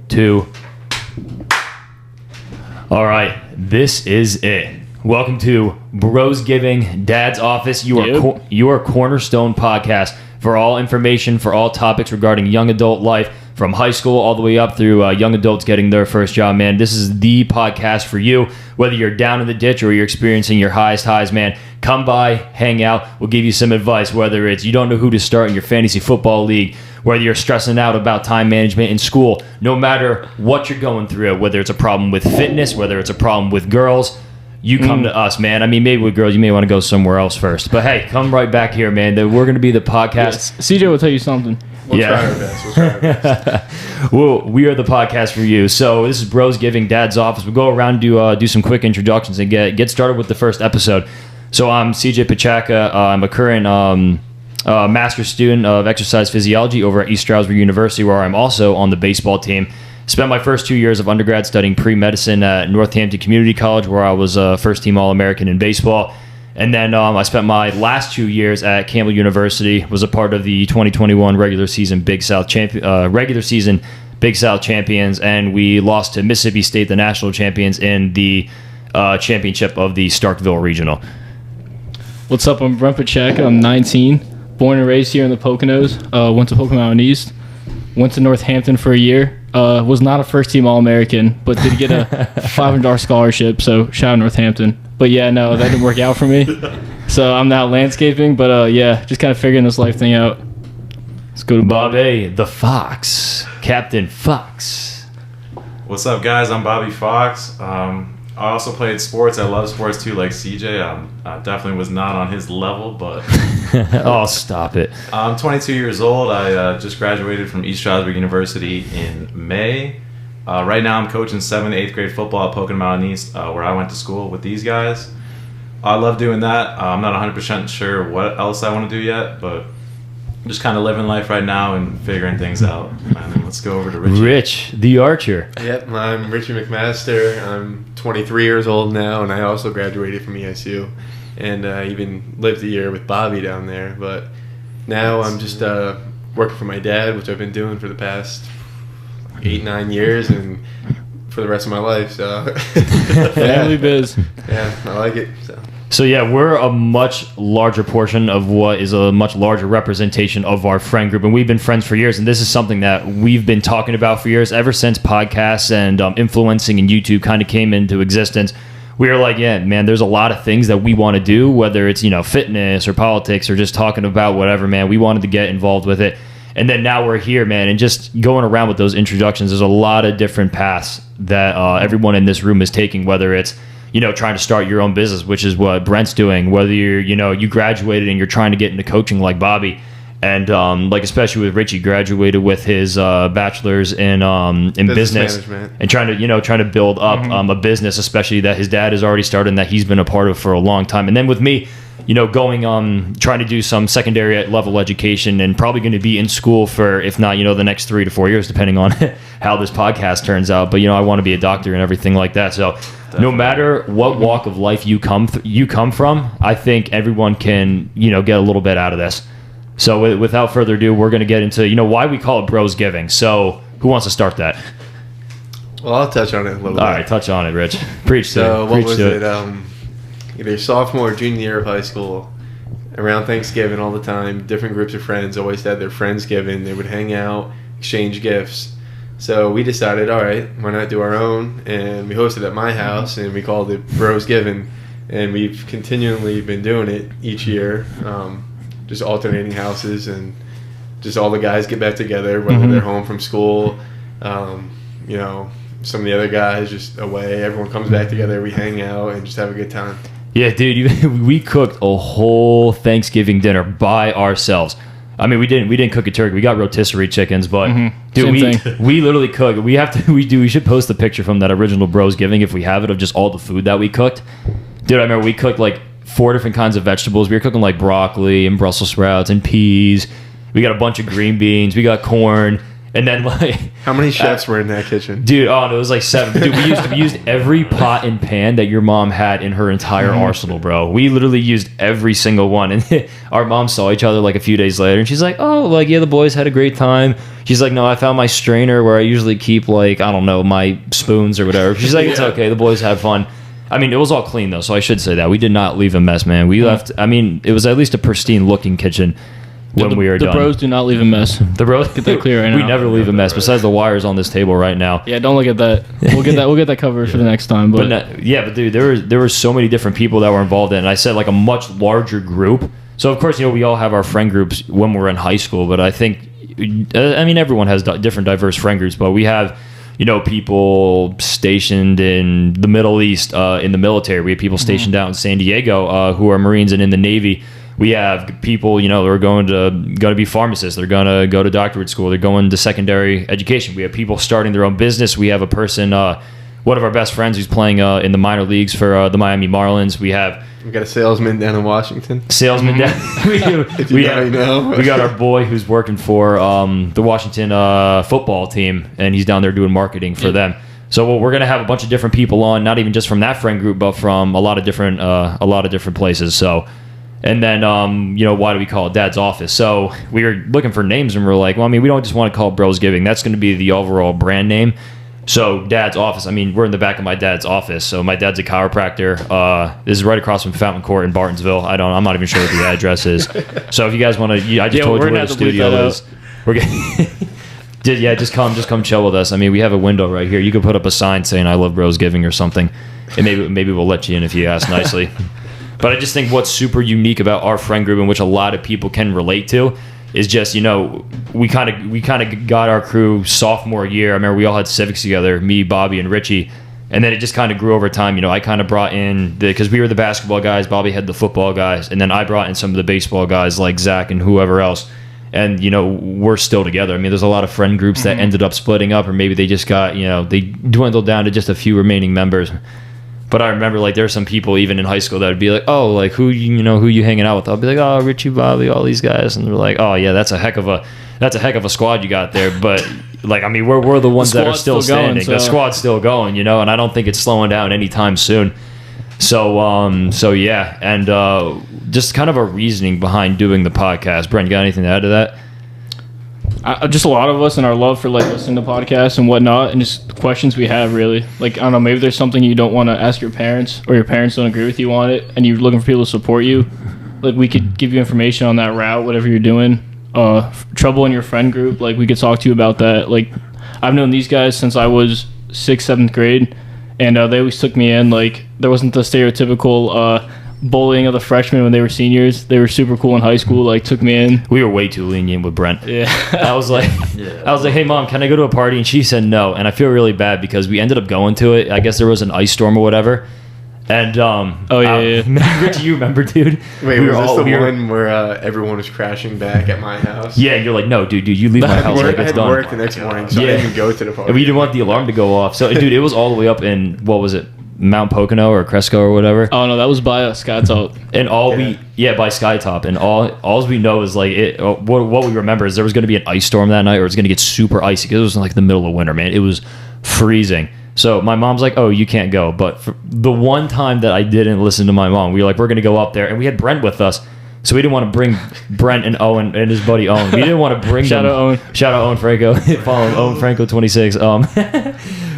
2. All right, this is it. Welcome to Brosgiving, Dad's Office. Your cornerstone podcast for all information, for all topics regarding young adult life, from high school all the way up through young adults getting their first job, man. This is the podcast for you. Whether you're down in the ditch or you're experiencing your highest highs, man, come by, hang out. We'll give you some advice, whether it's you don't know who to start in your fantasy football league, whether you're stressing out about time management in school, no matter what you're going through, whether it's a problem with fitness, whether it's a problem with girls, you come to us, man. I mean, maybe with girls, you may want to go somewhere else first. But hey, come right back here, man. We're going to be the podcast. Yes. CJ will tell you something. We'll try our best. Well, we are the podcast for you. So this is Brosgiving, Dad's Office. We'll go around and do some quick introductions and get started with the first episode. So I'm CJ Pachaka. I'm a current master's student of exercise physiology over at East Stroudsburg University, where I'm also on the baseball team. Spent my first 2 years of undergrad studying pre-medicine at Northampton Community College, where I was first-team All-American in baseball. And then I spent my last 2 years at Campbell University, was a part of the 2021 regular season Big South champions, and we lost to Mississippi State, the national champions, in the championship of the Starkville Regional. What's up? I'm Brent Pachaka. I'm 19, born and raised here in the Poconos. Went to Pocono Mountain East. Went to Northampton for a year. Was not a first-team All-American, but did get a $500 scholarship, so shout out Northampton. But yeah, no, that didn't work out for me. So I'm now landscaping, but yeah, just kind of figuring this life thing out. Let's go to Bobby the Fox, Captain Fox. What's up, guys? I'm Bobby Fox. I also played sports. I love sports too, like CJ. I definitely was not on his level, but... Oh, stop it. I'm 22 years old. I just graduated from East Stroudsburg University in May. Right now I'm coaching 7th to 8th grade football at Pocono Mountain East, where I went to school with these guys. I love doing that. I'm not 100% sure what else I want to do yet, but just kind of living life right now and figuring things out. And then let's go over to Richie. Rich, the Archer. Yep, I'm Richie McMaster. I'm 23 years old now, and I also graduated from ESU. And I even lived a year with Bobby down there. But now I'm just working for my dad, which I've been doing for the past 8-9 years and for the rest of my life. So family biz. Yeah, I like it. So yeah, we're a much larger portion of what is a much larger representation of our friend group, and we've been friends for years, and this is something that we've been talking about for years, ever since podcasts and influencing and YouTube kind of came into existence. We were like, yeah, man, there's a lot of things that we want to do, whether it's, fitness or politics or just talking about whatever, man. We wanted to get involved with it. And then now we're here, man, and just going around with those introductions, there's a lot of different paths that everyone in this room is taking, whether it's, trying to start your own business, which is what Brent's doing, whether you're, you graduated and you're trying to get into coaching like Bobby, and especially with Richie, graduated with his bachelor's in business management, and trying to build up a business, especially that his dad has already started and that he's been a part of for a long time. And then with me, going trying to do some secondary level education and probably going to be in school for, if not, the next 3 to 4 years, depending on how this podcast turns out. But, I want to be a doctor and everything like that. So definitely. No matter what walk of life you come from, I think everyone can, get a little bit out of this. So without further ado, we're going to get into, why we call it Brosgiving. So who wants to start that? Well, I'll touch on it a little bit. All right, touch on it, Rich. Preach to so it. What was it? Either sophomore or junior year of high school, around Thanksgiving all the time, different groups of friends always had their Friendsgiving. They would hang out, exchange gifts. So we decided, all right, why not do our own? And we hosted at my house, and we called it Brosgiving. And we've continually been doing it each year, just alternating houses, and just all the guys get back together, whether they're home from school, some of the other guys just away. Everyone comes back together, we hang out, and just have a good time. Yeah, dude, we cooked a whole Thanksgiving dinner by ourselves. I mean, we didn't cook a turkey. We got rotisserie chickens, but dude, we literally cooked. We should post the picture from that original Brosgiving if we have it, of just all the food that we cooked. Dude, I remember we cooked like 4 different kinds of vegetables. We were cooking like broccoli and Brussels sprouts and peas. We got a bunch of green beans. We got corn. And then like How many chefs were in that kitchen? dude, oh, it was like 7. Dude, we used every pot and pan that your mom had in her entire arsenal, bro. We literally used every single one. And our moms saw each other like a few days later, and she's like, "Oh, like yeah, the boys had a great time." She's like, "No, I found my strainer where I usually keep like, I don't know, my spoons or whatever." She's like, "It's okay. The boys had fun." I mean, it was all clean though, so I should say that we did not leave a mess, man. We left. I mean, it was at least a pristine looking kitchen when we were done. The bros do not leave a mess. The bros, Get that clear right now. We never leave a mess. Besides the wires on this table right now. Yeah, don't look at that. We'll get that covered for the next time. But But dude, there were so many different people that were involved in it. And I said like a much larger group. So of course, we all have our friend groups when we're in high school. But I think, everyone has different diverse friend groups. But we have, people stationed in the Middle East, in the military. We have people stationed out in San Diego who are Marines and in the Navy. We have people, who are going to be pharmacists. They're going to go to doctorate school. They're going to secondary education. We have people starting their own business. We have a person, one of our best friends, who's playing in the minor leagues for the Miami Marlins. We got a salesman down in Washington. We do. If you know. We got our boy who's working for the Washington football team, and he's down there doing marketing for them. So we're gonna have a bunch of different people on, not even just from that friend group, but from a lot of different places. So. And then, why do we call it Dad's Office? So we were looking for names, and we're like, well, I mean, we don't just want to call it Brosgiving. That's going to be the overall brand name. So Dad's Office. I mean, we're in the back of my dad's office. So my dad's a chiropractor. This is right across from Fountain Court in Bartonsville. I'm not even sure what the address is. So if you guys want to, I just told you where the studio is. We're getting. Just come chill with us. I mean, we have a window right here. You could put up a sign saying "I love Brosgiving" or something, and maybe we'll let you in if you ask nicely. But I just think what's super unique about our friend group, in which a lot of people can relate to, is just, we kind of got our crew sophomore year. I remember we all had civics together, me, Bobby, and Richie, and then it just kind of grew over time. I kind of brought in because we were the basketball guys, Bobby had the football guys, and then I brought in some of the baseball guys like Zach and whoever else. And we're still together. I mean, there's a lot of friend groups that ended up splitting up, or maybe they just got they dwindled down to just a few remaining members. But I remember, like, there are some people even in high school that would be like, "Oh, like who you hanging out with?" I'll be like, "Oh, Richie, Bobby, all these guys," and they're like, "Oh yeah, that's a heck of a squad you got there." But like, I mean, we're the ones that are still standing. The squad's still going, and I don't think it's slowing down anytime soon. So yeah, and just kind of a reasoning behind doing the podcast. Brent, you got anything to add to that? Just a lot of us and our love for like listening to podcasts and whatnot, and just questions we have, really. Like, I don't know, maybe there's something you don't want to ask your parents, or your parents don't agree with you on it, and you're looking for people to support you. Like, we could give you information on that route, whatever you're doing. Trouble in your friend group, like, we could talk to you about that. Like, I've known these guys since I was 6th, 7th grade, and they always took me in. Like, there wasn't the stereotypical bullying of the freshmen when they were seniors. They were super cool in high school, like, took me in. We were way too lenient with Brent. Yeah. I was like, "Hey mom, can I go to a party?" And she said no. And I feel really bad because we ended up going to it. I guess there was an ice storm or whatever. And Richie, you remember, dude? Wait, was this the one where everyone was crashing back at my house? Yeah, you're like, "No, dude, you leave my house." I had work the next morning, so I didn't even go to the party. We didn't want the alarm to go off. So, dude, it was all the way up in, what was it, Mount Pocono or Cresco or whatever. Oh no, that was by Skytop. And by Skytop, and all we know is like what we remember is there was going to be an ice storm that night, or it's going to get super icy because it was in like the middle of winter, man. It was freezing. So my mom's like, "Oh, you can't go." But for the one time that I didn't listen to my mom, we were like, "We're going to go up there," and we had Brent with us. So we didn't want to bring Brent and Owen and his buddy Owen. We didn't want to bring Shout them. Shout out Owen Franco. Follow him, Owen Franco 26.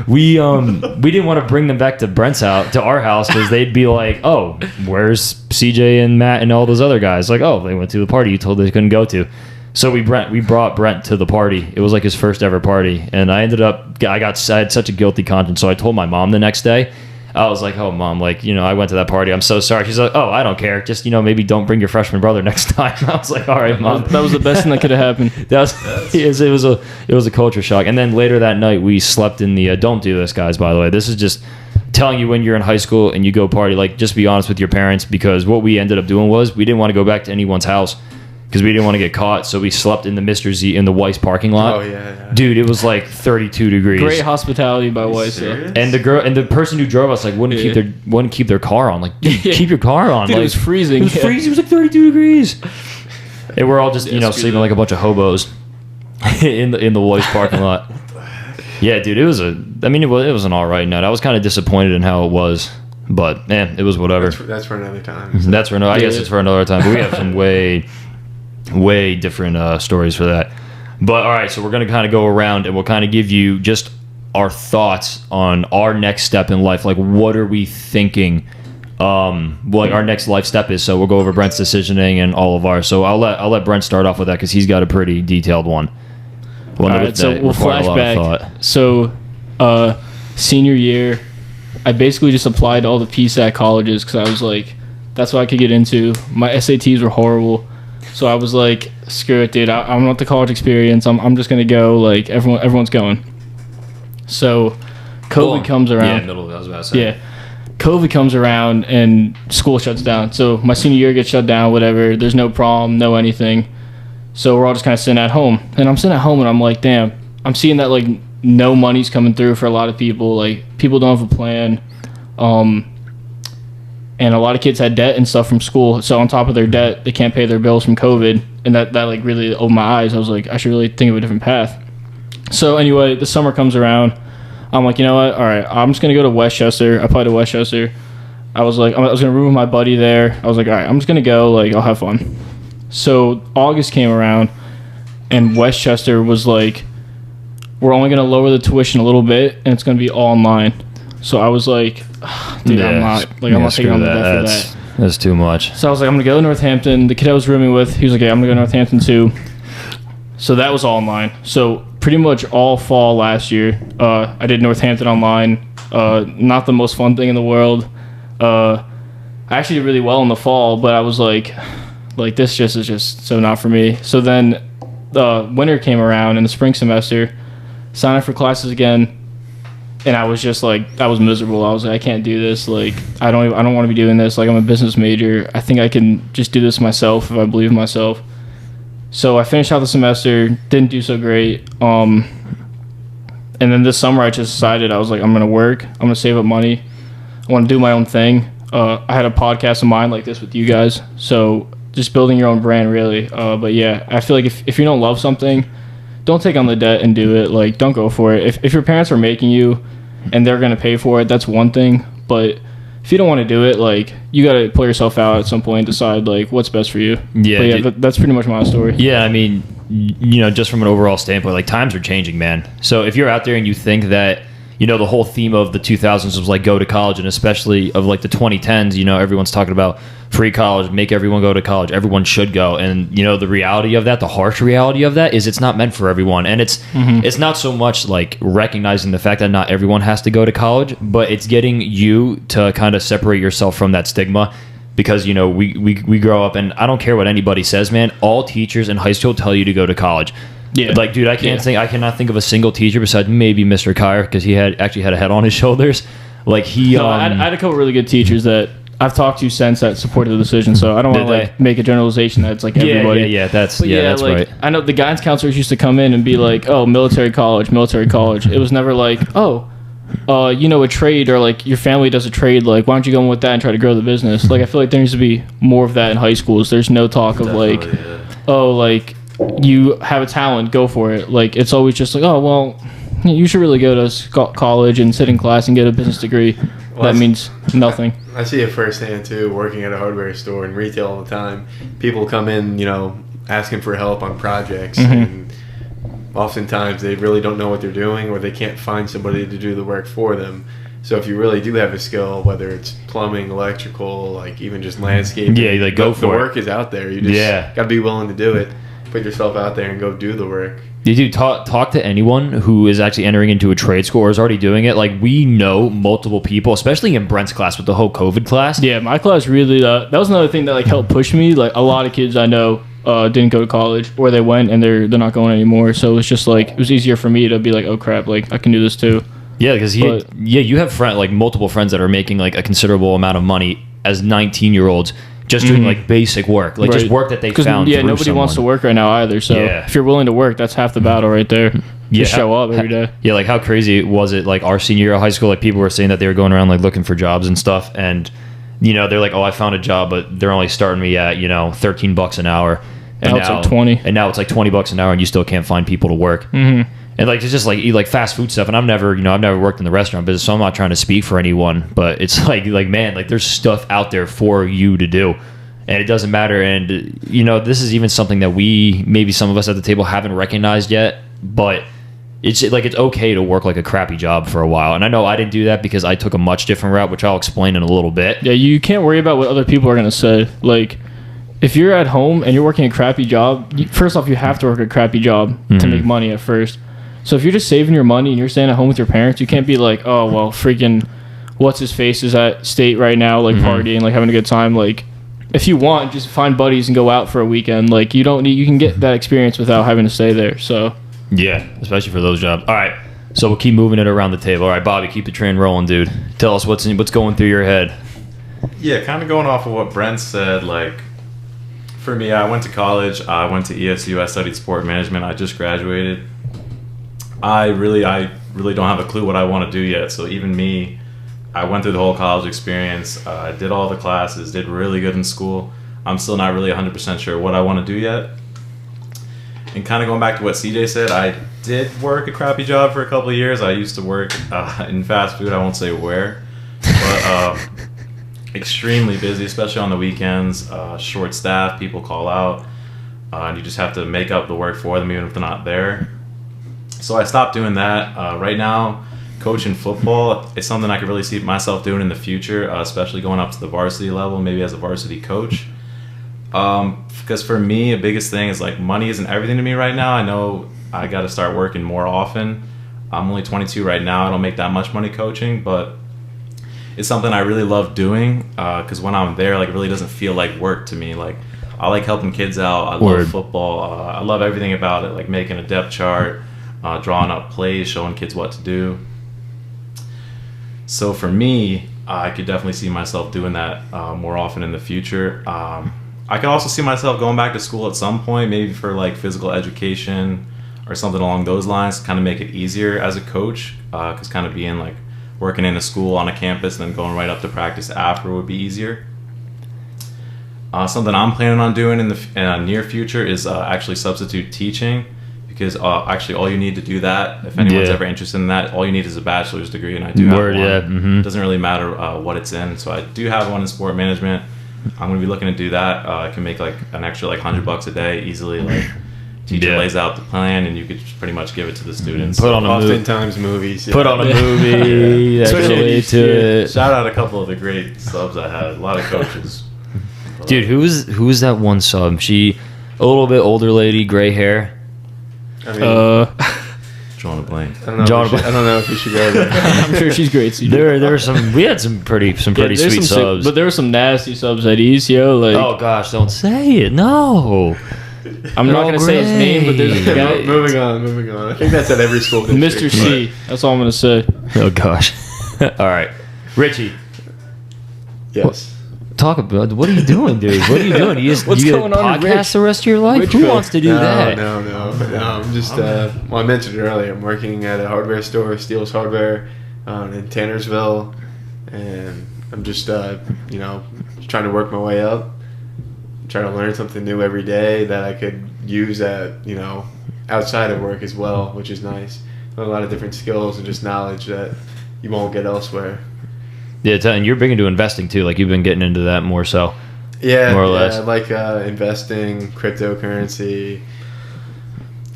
We didn't want to bring them back to Brent's house, to our house, because they'd be like, "Oh, where's CJ and Matt and all those other guys?" Like, "Oh, they went to the party you told they couldn't go to." So we brought Brent to the party. It was like his first ever party, and I had such a guilty conscience. So I told my mom the next day. I was like, "Oh, Mom, like, I went to that party. I'm so sorry." She's like, "Oh, I don't care. Just, maybe don't bring your freshman brother next time." I was like, "All right, Mom." That was the best thing that could have happened. It was a culture shock. And then later that night, we slept in the. Don't do this, guys. By the way, this is just telling you when you're in high school and you go party. Like, just be honest with your parents, because what we ended up doing was we didn't want to go back to anyone's house because we didn't want to get caught. So we slept in the Mr. Z in the Weiss parking lot. Oh yeah. Dude, it was like 32 degrees. Great hospitality by Weiss. Yeah. And the person who drove us wouldn't keep their car on. Like, dude, keep your car on. Dude, like, it was freezing. It was freezing. It was like 32 degrees. And we're all just sleeping like a bunch of hobos. in the Loy's parking lot. Yeah, dude, it was an all right night. I was kind of disappointed in how it was, but it was whatever. That's for another time. That's for another. I guess it's for another time. But we have some way different stories for that. But all right, so we're gonna kind of go around and we'll kind of give you just our thoughts on our next step in life. Like, what are we thinking? Like our next life step is. So we'll go over Brent's decisioning and all of ours. So I'll let Brent start off with that because he's got a pretty detailed one. All right, so we'll flash back. So, senior year, I basically just applied to all the PSAC colleges because I was like, that's what I could get into. My SATs were horrible, so I was like, screw it, dude. I want the college experience. I'm just gonna go. Like everyone's going. So, COVID comes around. Yeah, middle of it, I was about to say. Yeah. COVID comes around and school shuts down. So my senior year gets shut down, whatever. There's no prom, no anything. So we're all just kind of sitting at home. And I'm sitting at home and I'm like, damn, I'm seeing that like no money's coming through for a lot of people. Like people don't have a plan. And a lot of kids had debt and stuff from school. So on top of their debt, they can't pay their bills from COVID. And that like really opened my eyes. I was like, I should really think of a different path. So anyway, the summer comes around. I'm like, you know what? All right, I'm just going to go to Westchester. I applied to Westchester. I was like, I was going to room with my buddy there. I was like, all right, I'm just going to go. Like, I'll have fun. So August came around, and Westchester was like, we're only going to lower the tuition a little bit, and it's going to be all online. So I was like, dude, I'm not taking on the debt for that. That's too much. So I was like, I'm going to go to Northampton. The kid I was rooming with, he was like, yeah, I'm going to go to Northampton too. So that was all online. So pretty much all fall last year, I did Northampton online. Not the most fun thing in the world. I actually did really well in the fall, but I was like this just is just so not for me. So then the winter came around in the spring semester, signed up for classes again, and I was just like, I was miserable. I was like, I can't do this. Like, I don't want to be doing this. Like, I'm a business major. I think I can just do this myself if I believe in myself. So I finished out the semester, didn't do so great. And then this summer I just decided, I was like, I'm going to work. I'm going to save up money. I want to do my own thing. I had a podcast of mine like this with you guys. So just building your own brand, really. But yeah, I feel like if you don't love something, don't take on the debt and do it. Like, don't go for it. If your parents are making you and they're going to pay for it, that's one thing. But if you don't want to do it, like, you got to pull yourself out at some point and decide, like, what's best for you. Yeah. But that's pretty much my story. Yeah, I mean, you know, just from an overall standpoint, like, times are changing, man. So if you're out there and you think that, you know, the whole theme of the 2000s was, like, go to college, and especially of, like, the 2010s, you know, everyone's talking about free college, make everyone go to college, everyone should go. And, you know, the reality of that, the harsh reality of that is it's not meant for everyone. And it's not so much like recognizing the fact that not everyone has to go to college, but it's getting you to kind of separate yourself from that stigma. Because, you know, we grow up, and I don't care what anybody says, man, all teachers in high school tell you to go to college. Yeah. Like, dude, I cannot think of a single teacher besides maybe Mr. Kyer, because he actually had a head on his shoulders. Like, I had a couple really good teachers that I've talked to since that supported the decision, so I don't want to like make a generalization that's like everybody. Yeah, that's like, right. I know the guidance counselors used to come in and be like, "Oh, military college." It was never like, "Oh, you know, a trade," or like your family does a trade. Like, why don't you go in with that and try to grow the business? Like, I feel like there needs to be more of that in high schools. There's no talk of like, oh, like you have a talent, go for it. Like, it's always just like, oh, well, you should really go to college and sit in class and get a business degree. Well, that means nothing. I see it firsthand too, working at a hardware store and retail all the time. People come in, you know, asking for help on projects, and oftentimes they really don't know what they're doing, or they can't find somebody to do the work for them. So if you really do have a skill, whether it's plumbing, electrical, like even just landscaping, like go for it. The work is out there. You just got to be willing to do it. Put yourself out there and go do the work. Did you talk to anyone who is actually entering into a trade school or is already doing it? Like, we know multiple people, especially in Brent's class with the whole COVID class. Yeah, my class really, that was another thing that like helped push me. Like, a lot of kids I know didn't go to college, or they went and they're not going anymore. So it's just like, it was easier for me to be like, oh crap, like I can do this too. Yeah, because you have multiple friends that are making like a considerable amount of money as 19-year-olds. Just doing like basic work, like just work that they found. Yeah, nobody wants to work right now either. So if you're willing to work, that's half the battle right there. Just show up every day. Yeah, like how crazy was it? Like our senior year of high school, like people were saying that they were going around like looking for jobs and stuff, and you know they're like, oh, I found a job, but they're only starting me at $13 an hour. And Now it's like 20. And now it's like $20 an hour, and you still can't find people to work. Mm-hmm. And like it's just like eat like fast food stuff. And I've never worked in the restaurant business, so I'm not trying to speak for anyone. But it's like man, like there's stuff out there for you to do, and it doesn't matter. And this is even something that maybe some of us at the table haven't recognized yet. But it's like it's okay to work like a crappy job for a while. And I know I didn't do that because I took a much different route, which I'll explain in a little bit. Yeah, you can't worry about what other people are gonna say. Like, if you're at home and you're working a crappy job, first off, you have to work a crappy job to make money at first. So if you're just saving your money and you're staying at home with your parents, you can't be like, oh, well, freaking what's his face is at state right now, like partying, like having a good time. Like, if you want, just find buddies and go out for a weekend. Like, you can get that experience without having to stay there. So yeah, especially for those jobs. All right, so we'll keep moving it around the table. All right, Bobby, keep the train rolling, dude. Tell us what's going through your head. Yeah, kind of going off of what Brent said, like, for me, I went to college. I went to ESU. I studied sport management. I just graduated. I really don't have a clue what I want to do yet. So even me, I went through the whole college experience. I did all the classes, did really good in school. I'm still not really 100% sure what I want to do yet. And kind of going back to what CJ said, I did work a crappy job for a couple of years. I used to work in fast food. I won't say where, but extremely busy, especially on the weekends. Short staff, people call out, and you just have to make up the work for them even if they're not there. So I stopped doing that. Right now, coaching football is something I could really see myself doing in the future, especially going up to the varsity level, maybe as a varsity coach. Because for me, the biggest thing is like money isn't everything to me right now. I know I got to start working more often. I'm only 22 right now. I don't make that much money coaching, but it's something I really love doing because when I'm there, like, it really doesn't feel like work to me. Like, I like helping kids out. I love football. I love everything about it, like making a depth chart, drawing up plays, showing kids what to do. So for me, I could definitely see myself doing that more often in the future. I could also see myself going back to school at some point, maybe for like physical education or something along those lines, to kind of make it easier as a coach, because kind of being like working in a school on a campus and then going right up to practice after would be easier. Something I'm planning on doing in the near future is actually substitute teaching, because actually all you need to do that, if anyone's ever interested in that, all you need is a bachelor's degree, and I do have one. It doesn't really matter what it's in. So I do have one in sport management. I'm going to be looking to do that. I can make like an extra like $100 a day easily. Like, teacher lays out the plan, and you could just pretty much give it to the students. Put on a oftentimes movies. Yeah. Put on a movie. That's related to it. Shout out a couple of the great subs I had. A lot of coaches. Dude, who's that one sub? She, a little bit older lady, gray hair. I mean, Drawing a blank. I don't know if we should go there. I'm sure she's great. There were some. We had some pretty sweet subs. But there were some nasty subs at East, yo. Like, oh gosh, don't say it. No. I'm not gonna say his name, but there's a guy. Moving on. I think that's at every school district. Mr. C. That's all I'm gonna say. Oh gosh. All right, Richie. Yes. Talk about what are you doing, dude? What are you doing? What's you going on, podcast Rich? the rest of your life? Rich Who Bill. wants to do that? No. I'm just. Well, I mentioned it earlier. I'm working at a hardware store, Steele's Hardware, in Tannersville, and I'm just, just trying to work my way up. Trying to learn something new every day that I could use at, outside of work as well, which is nice. Learn a lot of different skills and just knowledge that you won't get elsewhere. Yeah, and you're big into investing too. Like, you've been getting into that more so. Yeah, more or less. I like investing, cryptocurrency,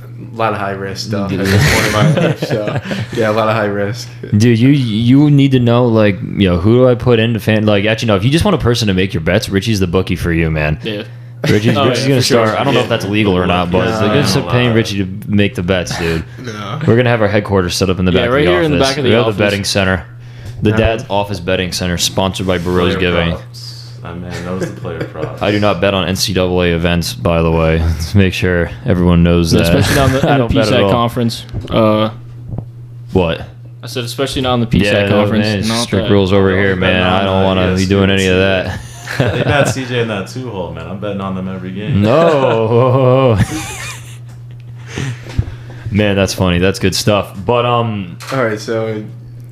a lot of high risk stuff at this point in my life. So yeah, a lot of high risk. Dude, you need to know, like, who do I put into like, actually no, if you just want a person to make your bets, Richie's the bookie for you, man. Yeah. Richie's gonna start. Sure. I don't know if that's legal or not, but it's like paying Richie to make the bets, dude. No. We're gonna have our headquarters set up in the back of the right office. here in the back of the we have office. the betting center. The Dad's Office Betting Center, sponsored by Brosgiving. I mean, that was the player props. I do not bet on NCAA events, by the way. Let's make sure everyone knows that. Especially not I in the don't bet at PSAT all. conference. What? I said especially not in the PSAT Yeah, conference. man, Not strict that. rules over here, man. I don't want to be doing any of that. They bet CJ in that 2-hole, man. I'm betting on them every game. No. Man, that's funny. That's good stuff. But All right, so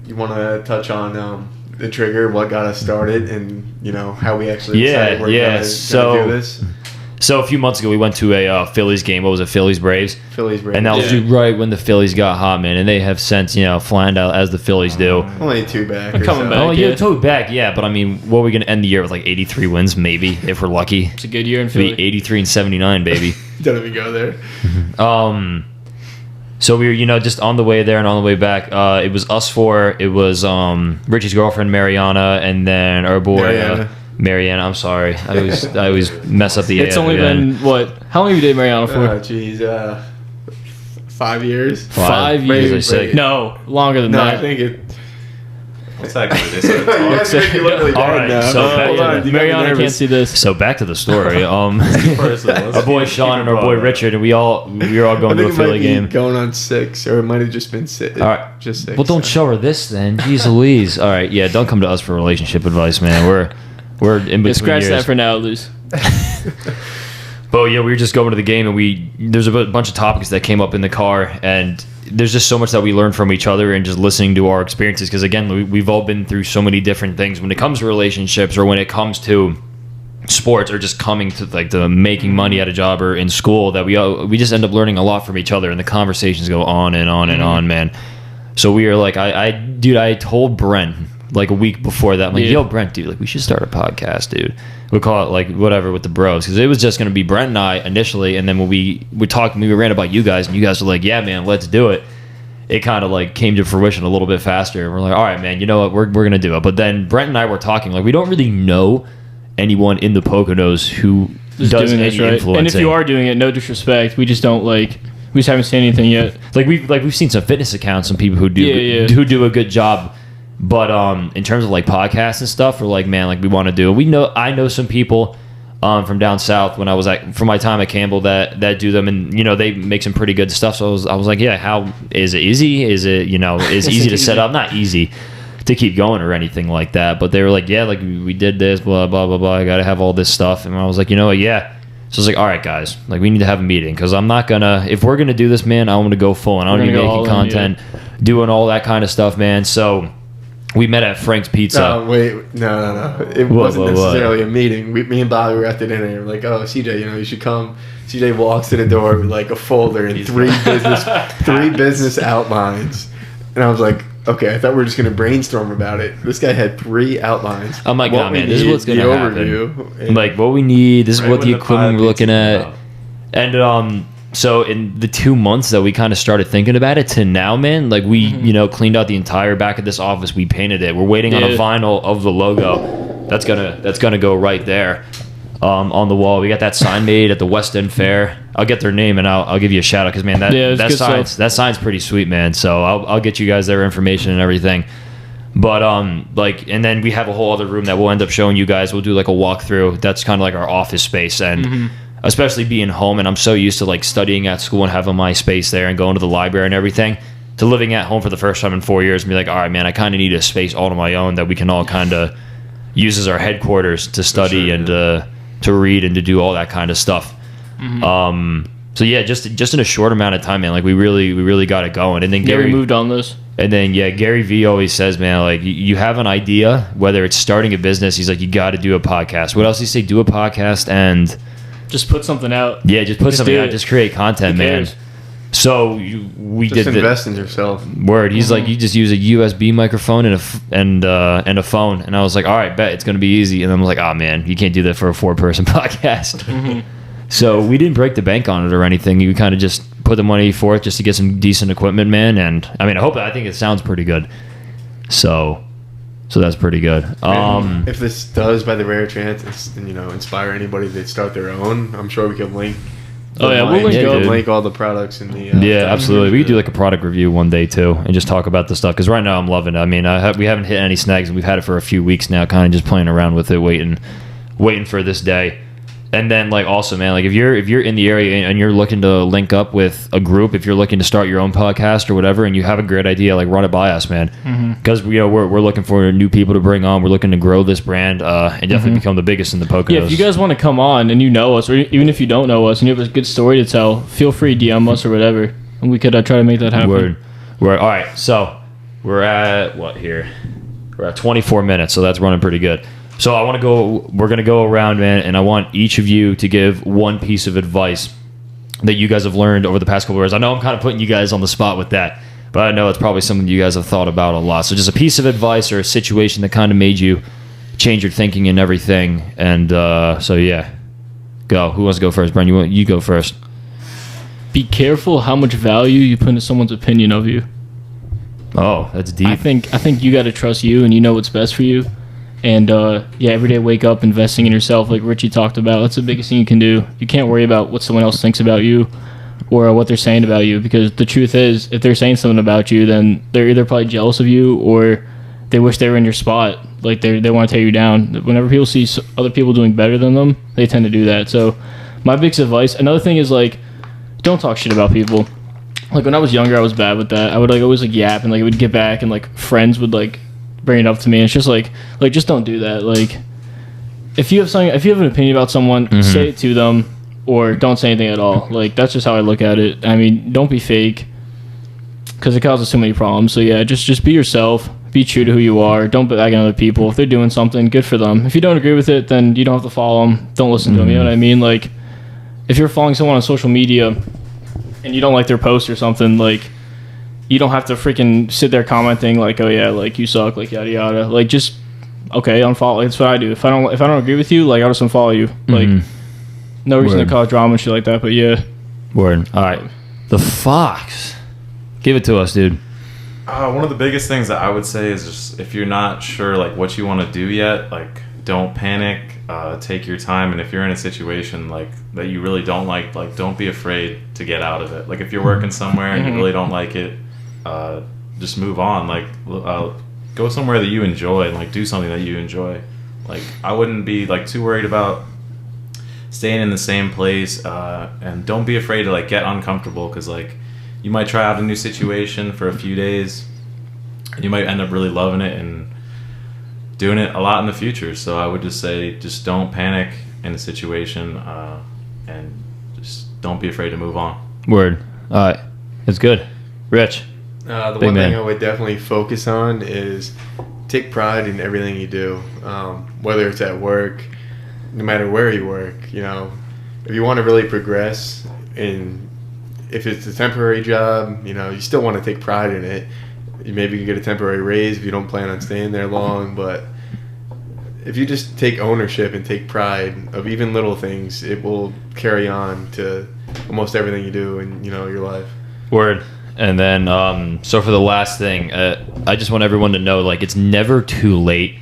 you want to touch on the trigger, what got us started, and how we actually decided we're gonna do this. So a few months ago, we went to a Phillies game. What was it? Phillies Braves. Phillies, Braves. And that was right when the Phillies got hot, man. And they have since, flattened out as the Phillies do. Only 2 back. They're coming back. Oh, yeah, yeah. totally back. Yeah, but I mean, what are we going to end the year with? Like 83 wins, maybe, if we're lucky. It's a good year in It'll be Philly. 83 and 79, baby. Don't even go there. So we were, just on the way there and on the way back. It was us four. It was Richie's girlfriend, Mariana, and then our boy, Mariana. I'm sorry. I always mess up the It's A only again. been, what? How long have you dated Mariana for? Oh, jeez. 5 years? 5 Maybe years. six. No, longer than No, that. I think it. What's that going to do? You guys make me look really All bad right, now. so Hold on, you got me Mariana can't nervous. see this. So back to the story. Our Our boy Sean and our boy Richard, and we were all I going think to a it might Philly be game. going on 6, or it might have just been 6. All right. Just 6. Well, don't show her this then. Jeez Louise. All right, yeah, don't come to us for relationship advice, man. We're in between Yeah, scratch years. that for now, Luz. But yeah, we were just going to the game, and there's a bunch of topics that came up in the car, and there's just so much that we learned from each other and just listening to our experiences. Because again, we've all been through so many different things when it comes to relationships, or when it comes to sports, or just coming to like the making money at a job or in school, that we just end up learning a lot from each other, and the conversations go on and on and on, man. So we were like, I told Brent like a week before that, I'm like, yo, Brent, dude, like we should start a podcast, dude. We'll call it like whatever with the bros, because it was just going to be Brent and I initially, and then when we talked, we ran about you guys, and you guys were like, yeah, man, let's do it. It kind of like came to fruition a little bit faster, and we're like, all right, man, you know what, we're going to do it. But then Brent and I were talking, like we don't really know anyone in the Poconos who Just does doing any this, right? influencing. And if you are doing it, no disrespect, we just don't we just haven't seen anything yet. like we've seen some fitness accounts, some people who do who do a good job. But in terms of like podcasts and stuff, we're like, man, like we want to do it. I know some people from down south when I was from my time at Campbell that do them, and they make some pretty good stuff. So I was like, yeah, how is it easy? Is it is easy to set up? Not easy to keep going or anything like that. But they were like, yeah, like we did this, blah blah blah blah. I got to have all this stuff, and I was like, yeah. So I was like, all right, guys, like we need to have a meeting, because I'm not gonna. If we're gonna do this, man, I want to go full, and I want to be making content, doing all that kind of stuff, man. So we met at Frank's Pizza. Oh, wait. No. It wasn't necessarily a meeting. Me and Bobby were at the dinner, and we're like, oh, CJ, you should come. CJ walks to the door with like a folder and three business outlines. And I was like, okay, I thought we were just going to brainstorm about it. This guy had 3 outlines. I'm like, nah, man, this is what's going to happen. Overview, Like, what we need, this is Right what the when the equipment we're looking pie at. And so in the 2 months that we kind of started thinking about it to now, man, like we, cleaned out the entire back of this office. We painted it. We're waiting on a vinyl of the logo. That's gonna go right there on the wall. We got that sign made at the West End Fair. I'll get their name and I'll give you a shout out, because man, that sign's pretty sweet, man. So I'll get you guys their information and everything. But and then we have a whole other room that we'll end up showing you guys. We'll do like a walkthrough. That's kind of like our office space, and especially being home, and I'm so used to like studying at school and having my space there and going to the library and everything, to living at home for the first time in 4 years and be like, all right, man, I kind of need a space all to my own that we can all kind of use as our headquarters to study and to read and to do all that kind of stuff. So yeah, just in a short amount of time, man, like we really got it going. And then Gary moved on this. And then Gary V always says, man, like you have an idea, whether it's starting a business, he's like, you got to do a podcast. What else do you say? Do a podcast and just put something out. Yeah, just put something out. Just create content, man. So we just did invest in yourself. Word. He's like, you just use a USB microphone and a phone. And I was like, all right, bet it's gonna be easy. And then I was like, oh man, you can't do that for a 4-person podcast. So we didn't break the bank on it or anything. We kind of just put the money forth just to get some decent equipment, man. And I mean, I think it sounds pretty good. So that's pretty good. If this does, by the rare chance, inspire anybody to start their own, I'm sure we can link. We'll link all the products in the. Yeah, absolutely. We could do like a product review one day too, and just talk about the stuff. Because right now I'm loving it. I mean, we haven't hit any snags, and we've had it for a few weeks now, kind of just playing around with it, waiting for this day. And then, like, also, man, like if you're in the area and you're looking to link up with a group, if you're looking to start your own podcast or whatever, and you have a great idea, like run it by us, man. Because we're looking for new people to bring on. We're looking to grow this brand and definitely become the biggest in the Poconos. Yeah, if you guys want to come on and you know us, or even if you don't know us and you have a good story to tell, feel free to DM us or whatever, and we could try to make that happen. Word. All right, so we're at what here? We're at 24 minutes, so that's running pretty good. So we're going to go around, man, and I want each of you to give one piece of advice that you guys have learned over the past couple of years. I know I'm kind of putting you guys on the spot with that, but I know it's probably something you guys have thought about a lot. So just a piece of advice or a situation that kind of made you change your thinking and everything. And so, yeah. Go. Who wants to go first? Brian, you go first. Be careful how much value you put into someone's opinion of you. Oh, that's deep. I think you got to trust you, and you know what's best for you. And every day wake up investing in yourself, like Richie talked about. That's the biggest thing you can do. You can't worry about what someone else thinks about you or what they're saying about you, because the truth is, if they're saying something about you, then they're either probably jealous of you or they wish they were in your spot. Like they want to tear you down. Whenever people see other people doing better than them, they tend to do that. So my biggest advice, another thing is, like, don't talk shit about people. Like, when I was younger, I was bad with that. I would, like, always, like, yap, and, like, it would get back, and, like, friends would, like, bring it up to me. And it's just like just don't do that. Like, if you have an opinion about someone, say it to them, or don't say anything at all. Like, that's just how I look at it. I mean, don't be fake, because it causes so many problems. So yeah, just be yourself. Be true to who you are. Don't bag on other people. If they're doing something, good for them. If you don't agree with it, then you don't have to follow them. Don't listen to them. You know what I mean? Like, if you're following someone on social media and you don't like their post or something, like, you don't have to freaking sit there commenting like, oh yeah, like, you suck, like, yada yada. Like, just, okay, unfollow. That's what I do. If I don't agree with you, like, I'll just unfollow you. Like, no reason to cause drama and shit like that. But yeah. Word. All right. The Fox. Give it to us, dude. One of the biggest things that I would say is just, if you're not sure, like, what you want to do yet, like, don't panic. Take your time, and if you're in a situation, like, that you really don't like, don't be afraid to get out of it. Like, if you're working somewhere and you really don't like it, just move on. Like, go somewhere that you enjoy, and, like, do something that you enjoy. Like, I wouldn't be, like, too worried about staying in the same place, and don't be afraid to, like, get uncomfortable, because, like, you might try out a new situation for a few days, and you might end up really loving it and doing it a lot in the future. So I would just say, just don't panic in a situation, and just don't be afraid to move on. Word. All right. It's good. Rich. The one thing I would definitely focus on is take pride in everything you do, whether it's at work, no matter where you work. You know, if you want to really progress, and if it's a temporary job, you know, you still want to take pride in it. You maybe can get a temporary raise if you don't plan on staying there long, but if you just take ownership and take pride of even little things, it will carry on to almost everything you do in, you know, your life. Word. And then, so for the last thing, I just want everyone to know, like, it's never too late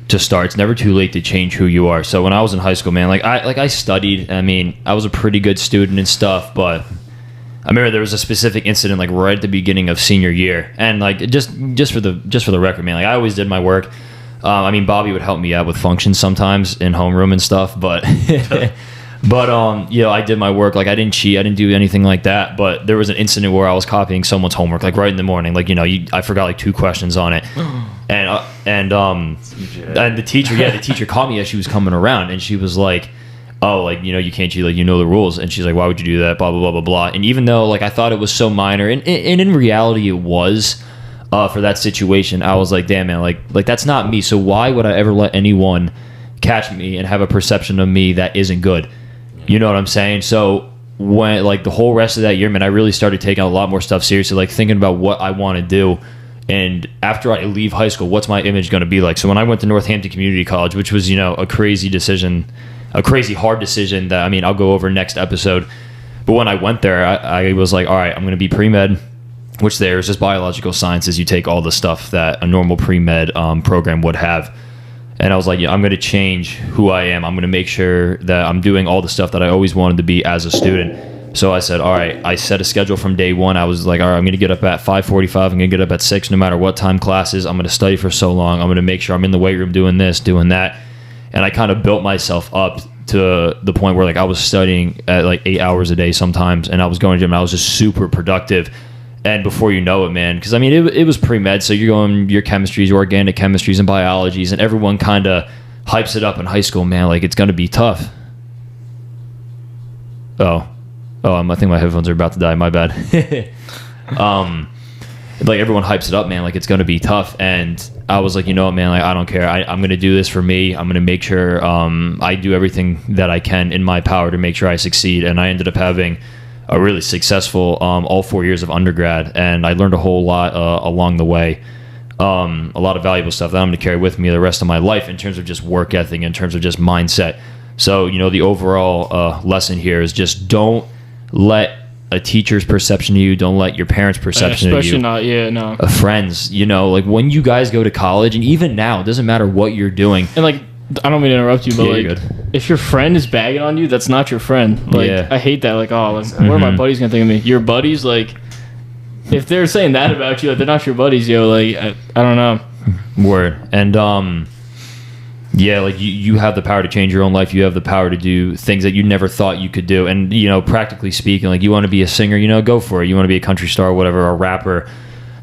to start. It's never too late to change who you are. So when I was in high school, man, I studied. I mean, I was a pretty good student and stuff, but I remember there was a specific incident, like, right at the beginning of senior year, and, like, just for the record, man, like, I always did my work. I mean, Bobby would help me out with functions sometimes in homeroom and stuff, but you know, I did my work. Like, I didn't cheat, I didn't do anything like that. But there was an incident where I was copying someone's homework, like, right in the morning. Like, you know, I forgot like 2 questions on it, and the teacher caught me as she was coming around, and she was like, oh, like, you know, you can't cheat, like, you know the rules. And she's like, why would you do that? Blah, blah, blah, blah, blah. And even though, like, I thought it was so minor, and in reality it was, for that situation, I was like, damn, man, like that's not me. So why would I ever let anyone catch me and have a perception of me that isn't good? You know what I'm saying? So when, like, the whole rest of that year, man, I really started taking a lot more stuff seriously, like, thinking about what I want to do. And after I leave high school, what's my image going to be like? So when I went to Northampton Community College, which was, you know, a crazy hard decision that, I mean, I'll go over next episode. But when I went there, I was like, all right, I'm going to be pre-med, which there's just biological sciences. You take all the stuff that a normal pre-med program would have. And I was like, yeah, I'm going to change who I am. I'm going to make sure that I'm doing all the stuff that I always wanted to be as a student. So I said, all right, I set a schedule from day one. I was like, all right, I'm going to get up at 5:45. I'm going to get up at 6 no matter what time class is. I'm going to study for so long. I'm going to make sure I'm in the weight room doing this, doing that. And I kind of built myself up to the point where, like, I was studying at like 8 hours a day sometimes, and I was going to gym, and I was just super productive. And before you know it, man, because I mean, it was pre-med, so you're going your chemistries, your organic chemistries, and biologies, and everyone kind of hypes it up in high school, man. Like, it's going to be tough. I think my headphones are about to die. My bad. like everyone hypes it up, man, like it's going to be tough. And I was like, you know what, man, like I don't care. I'm going to do this for me. I'm going to make sure I do everything that I can in my power to make sure I succeed. And I ended up having a really successful all 4 years of undergrad, and I learned a whole lot along the way. A lot of valuable stuff that I'm going to carry with me the rest of my life in terms of just work ethic, in terms of just mindset. So, you know, the overall lesson here is just don't let a teacher's perception of you, don't let your parents' perception of you, especially not, no. Friends, you know, like when you guys go to college, and even now, it doesn't matter what you're doing. And like, I don't mean to interrupt you, but Yeah, like, you're good. if your friend is bagging on you, that's not your friend. Like, Yeah. I hate that. Like, oh, what are my buddies gonna think of me? Your buddies, like, if they're saying that about you, like, they're not your buddies, yo. Like, I don't know. Word. And yeah, like you have the power to change your own life. You have the power to do things that you never thought you could do. And, you know, practically speaking, like you want to be a singer, you know, go for it. You want to be a country star or whatever, a rapper,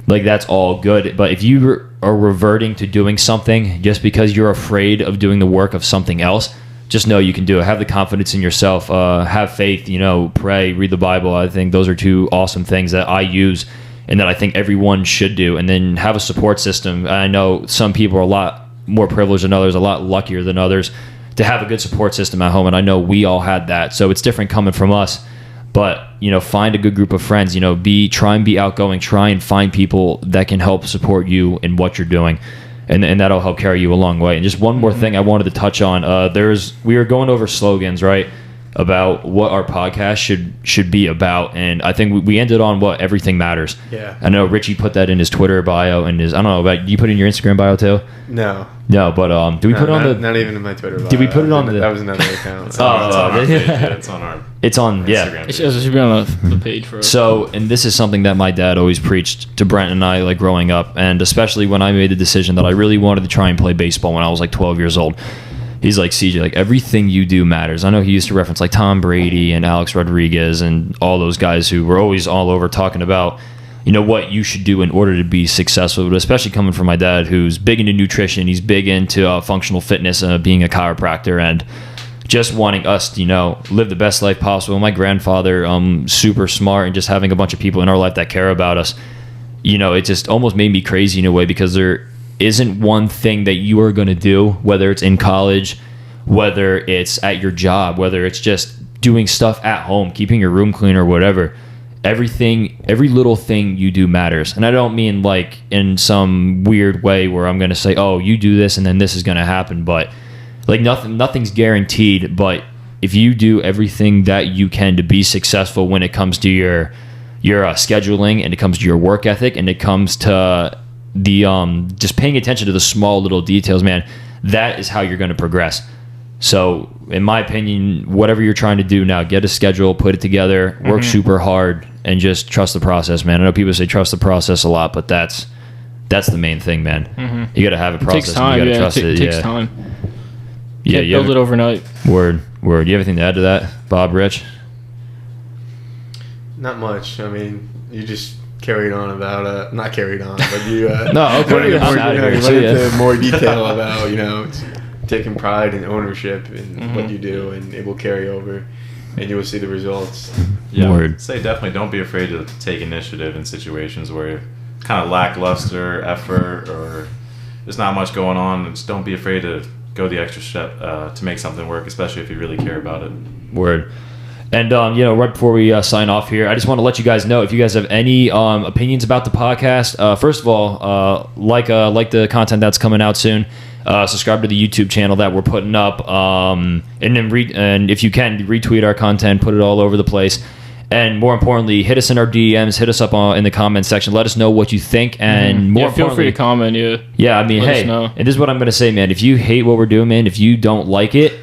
like that's all good. But if you are reverting to doing something just because you're afraid of doing the work of something else, just know you can do it. Have the confidence in yourself. Have faith, you know, pray, read the Bible. I think those are two awesome things that I use and that I think everyone should do. And then have a support system. I know some people are a lot more privileged than others, a lot luckier than others to have a good support system at home. And I know we all had that. So it's different coming from us. But, you know, find a good group of friends, you know, try and be outgoing, try and find people that can help support you in what you're doing. And that'll help carry you a long way. And just one more thing I wanted to touch on. We were going over slogans, right, about what our podcast should be about. And I think we ended on what everything matters. Yeah. I know Richie put that in his Twitter bio and I don't know, about you put it in your Instagram bio too? No. No, but did we put it on not even in my Twitter bio. Did we put it on That was another account. It's on our page. Yeah, it's on our It's on, yeah. Instagram. It should be on the page for us. So, and this is something that my dad always preached to Brent and I, like growing up, and especially when I made the decision that I really wanted to try and play baseball when I was like 12 years old. He's like, CJ, like everything you do matters. I know he used to reference like Tom Brady and Alex Rodriguez and all those guys who were always all over talking about, you know, what you should do in order to be successful, but especially coming from my dad who's big into nutrition. He's big into functional fitness, being a chiropractor, and just wanting us to, you know, live the best life possible. My grandfather, super smart, and just having a bunch of people in our life that care about us. You know, it just almost made me crazy in a way because there isn't one thing that you are going to do, whether it's in college, whether it's at your job, whether it's just doing stuff at home, keeping your room clean or whatever. Every little thing you do matters. And I don't mean like in some weird way where I'm going to say, oh, you do this and then this is going to happen. But like nothing's guaranteed. But if you do everything that you can to be successful when it comes to your scheduling, and it comes to your work ethic, and it comes to the just paying attention to the small little details, man, that is how you're going to progress. So in my opinion, whatever you're trying to do now, get a schedule, put it together, work super hard, and just trust the process, man. I know people say trust the process a lot, but that's the main thing, man. You got to have a process. It takes time. And you got to trust it takes time. Yeah, you build it overnight. Word. Do you have anything to add to that, Bob, Rich? Not much. I mean, you just carried on about not carried on, but you No, okay. I'm outta here. See ya. into more detail about, you know, taking pride and ownership in what you do, and it will carry over, and you will see the results. Yeah, Word. I'd say definitely don't be afraid to take initiative in situations where it's kind of lackluster effort or there's not much going on. Just don't be afraid to go the extra step to make something work, especially if you really care about it. Word. And, you know, right before we sign off here, I just want to let you guys know if you guys have any opinions about the podcast. First of all, like the content that's coming out soon. Subscribe to the YouTube channel that we're putting up. And then and if you can, retweet our content, put it all over the place. And more importantly, hit us in our DMs, hit us up in the comments section. Let us know what you think. And more feel free to comment. Yeah, I mean, Let us hey, know. and this is what I'm going to say, man. If you hate what we're doing, man, if you don't like it,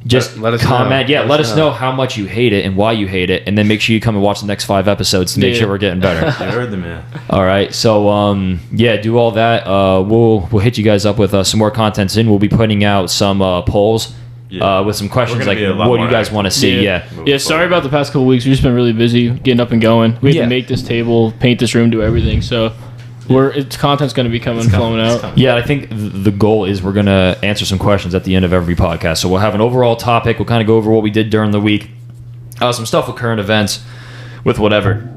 just let us comment. know. Yeah, let us know how much you hate it and why you hate it, and then make sure you come and watch the next 5 episodes to make sure we're getting better. You heard the man. All right, so yeah, do all that. We'll hit you guys up with some more content soon. We'll be putting out some polls with some questions We're like gonna be a lot what do you more guys active. want to see. Yeah. Yeah, sorry about the past couple weeks. We've just been really busy getting up and going. We had to make this table, paint this room, do everything. So content's going to be flowing out. Yeah, I think the goal is we're going to answer some questions at the end of every podcast. So we'll have an overall topic. We'll kind of go over what we did during the week. Some stuff with current events, with whatever.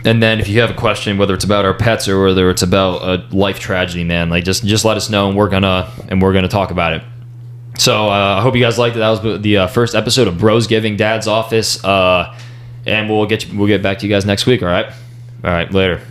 And then if you have a question, whether it's about our pets or whether it's about a life tragedy, man, like just let us know, and we're gonna talk about it. So I hope you guys liked it. That was the first episode of Brosgiving, Dad's Office, and we'll get back to you guys next week. All right, later.